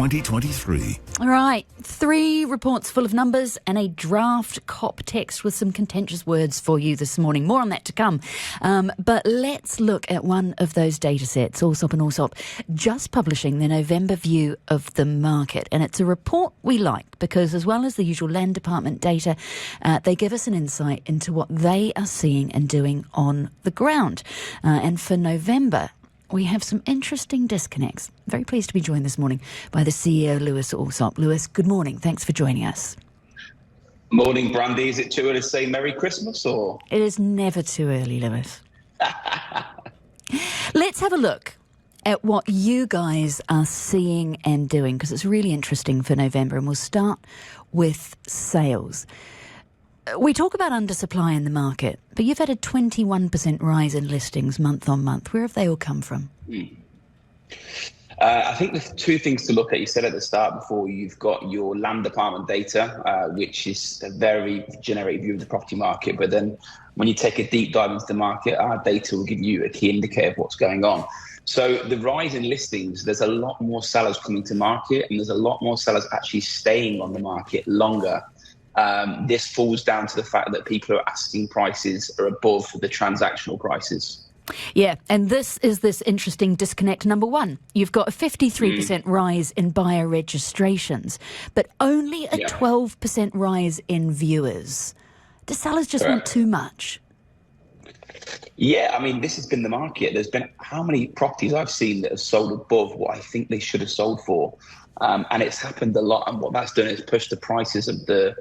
2023. All right, 3 reports full of numbers and a draft COP text with some contentious words for you this morning. More on that to come. But let's look at one of those data sets, Allsopp and Allsopp, just publishing their November view of the market. And it's a report we like because, as well as the usual Land Department data, they give us an insight into what they are seeing and doing on the ground. And for November, we have some interesting disconnects. Very pleased to be joined this morning by the CEO, Lewis Allsopp. Lewis, good morning. Thanks for joining us. Morning, Brandi. Is it too early to say Merry Christmas, or? It is never too early, Lewis. Let's have a look at what you guys are seeing and doing, because it's really interesting for November, and we'll start with sales. We talk about undersupply in the market, but you've had a 21% rise in listings month on month. Where have they all come from? I think there's 2 things to look at. You said at the start before, you've got your Land Department data, which is a very generic view of the property market. But then when you take a deep dive into the market, our data will give you a key indicator of what's going on. So the rise in listings, there's a lot more sellers coming to market, and there's a lot more sellers actually staying on the market longer. This falls down to the fact that people are asking prices are above the transactional prices. Yeah, and this is this interesting disconnect number 1. You've got a 53% rise in buyer registrations, but only a 12% rise in viewers. Do sellers just want too much? Yeah, I mean, this has been the market. There's been how many properties I've seen that have sold above what I think they should have sold for. And it's happened a lot. And what that's done is push the prices of the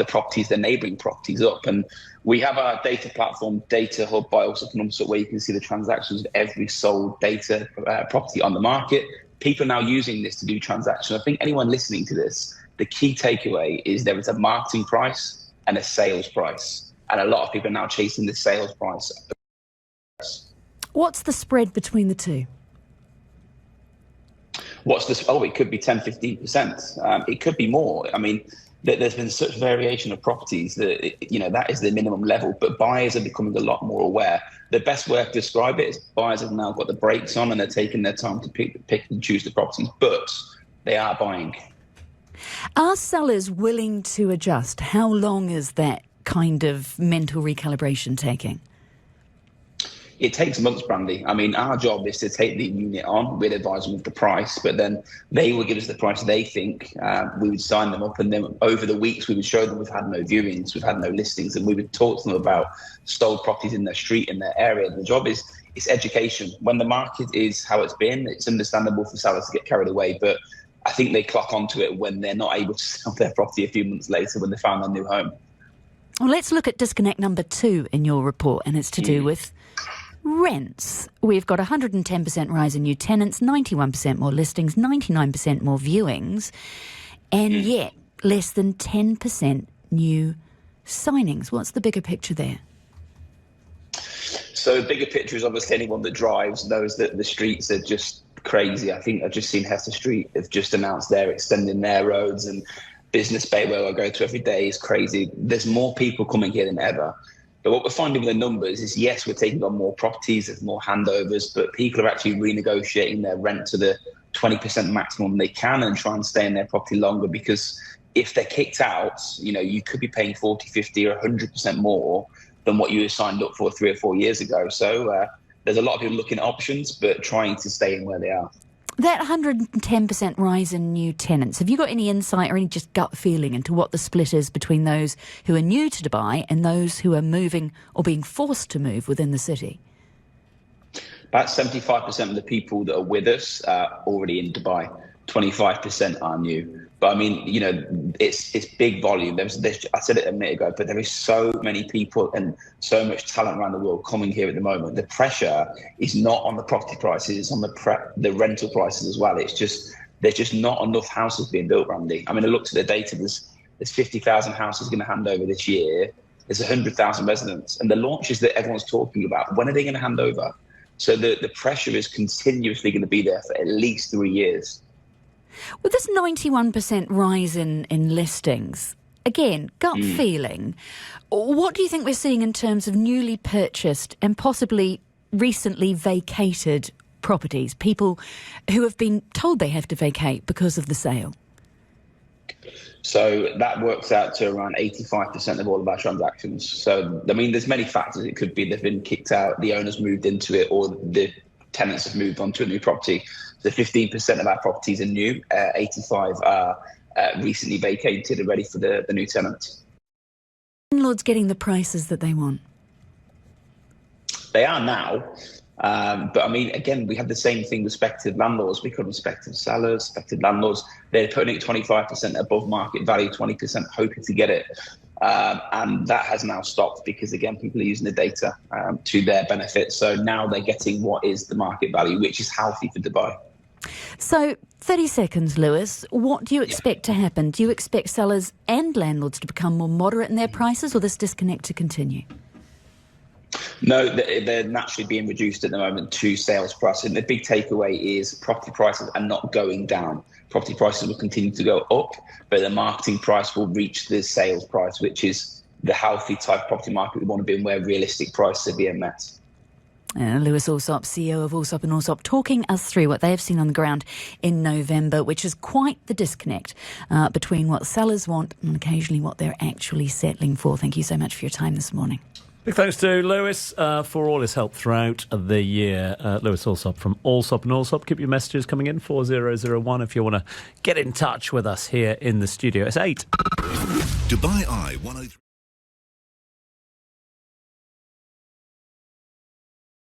properties, the neighbouring properties up. And we have our data platform, Data Hub by Allsopp and Allsopp, where you can see the transactions of every sold data property on the market. People are now using this to do transactions. I think anyone listening to this, the key takeaway is there is a marketing price and a sales price. And a lot of people are now chasing the sales price. What's the spread between the two? What's this? Oh, it could be 10, 15%. It could be more. I mean, there's been such variation of properties that, that is the minimum level, but buyers are becoming a lot more aware. The best way to describe it is buyers have now got the brakes on and they're taking their time to pick and choose the properties, but they are buying. Are sellers willing to adjust? How long is that kind of mental recalibration taking? It takes months, Brandi. I mean, our job is to take the unit on. We'd advise them of the price, but then they will give us the price they think. We would sign them up, and then over the weeks, we would show them we've had no viewings, we've had no listings, and we would talk to them about sold properties in their street, in their area. The job is education. When the market is how it's been, it's understandable for sellers to get carried away, but I think they clock onto it when they're not able to sell their property a few months later when they found their new home. Well, let's look at disconnect number 2 in your report, and it's to do with rents. We've got 110% rise in new tenants, 91% more listings, 99% more viewings, and yet less than 10% new signings. What's the bigger picture there? So the bigger picture is obviously anyone that drives knows that the streets are just crazy. I think I've just seen Hester Street have just announced they're extending their roads, and Business Bay, where I go to every day, is crazy. There's more people coming here than ever. But what we're finding with the numbers is, yes, we're taking on more properties, there's more handovers, but people are actually renegotiating their rent to the 20% maximum they can and try and stay in their property longer, because if they're kicked out, you could be paying 40, 50 or 100% more than what you signed up for 3 or 4 years ago. So there's a lot of people looking at options, but trying to stay in where they are. That 110% rise in new tenants, have you got any insight or any just gut feeling into what the split is between those who are new to Dubai and those who are moving or being forced to move within the city? About 75% of the people that are with us are already in Dubai. 25% are new. But I mean, it's big volume. I said it a minute ago, but there is so many people and so much talent around the world coming here at the moment. The pressure is not on the property prices, it's on the rental prices as well. There's just not enough houses being built, Randy. I mean, I looked at the data, there's 50,000 houses going to hand over this year. There's 100,000 residents. And the launches that everyone's talking about, when are they going to hand over? So the pressure is continuously going to be there for at least 3 years. With this 91% rise in listings, again, gut feeling, what do you think we're seeing in terms of newly purchased and possibly recently vacated properties, people who have been told they have to vacate because of the sale? So that works out to around 85% of all of our transactions. So, I mean, there's many factors. It could be they've been kicked out, the owner's moved into it, or the tenants have moved on to a new property. So 15% of our properties are new, 85 are recently vacated and ready for the new tenants. Landlords getting the prices that they want? They are now. But I mean, again, we have the same thing with speculative landlords. We call them speculative sellers, speculative landlords. They're putting it 25% above market value, 20% hoping to get it. And that has now stopped because, again, people are using the data to their benefit. So now they're getting what is the market value, which is healthy for Dubai. So 30 seconds, Lewis. What do you expect to happen? Do you expect sellers and landlords to become more moderate in their prices, or this disconnect to continue? No, they're naturally being reduced at the moment to sales price. And the big takeaway is property prices are not going down. Property prices will continue to go up, but the marketing price will reach the sales price, which is the healthy type of property market we want to be in, where realistic prices are being met. Lewis Allsopp, CEO of Allsopp & Allsopp, talking us through what they have seen on the ground in November, which is quite the disconnect between what sellers want and occasionally what they're actually settling for. Thank you so much for your time this morning. Big thanks to Lewis for all his help throughout the year. Lewis Allsopp from Allsopp & Allsopp. Keep your messages coming in, 4001, if you want to get in touch with us here in the studio. It's 8. Dubai Eye 103.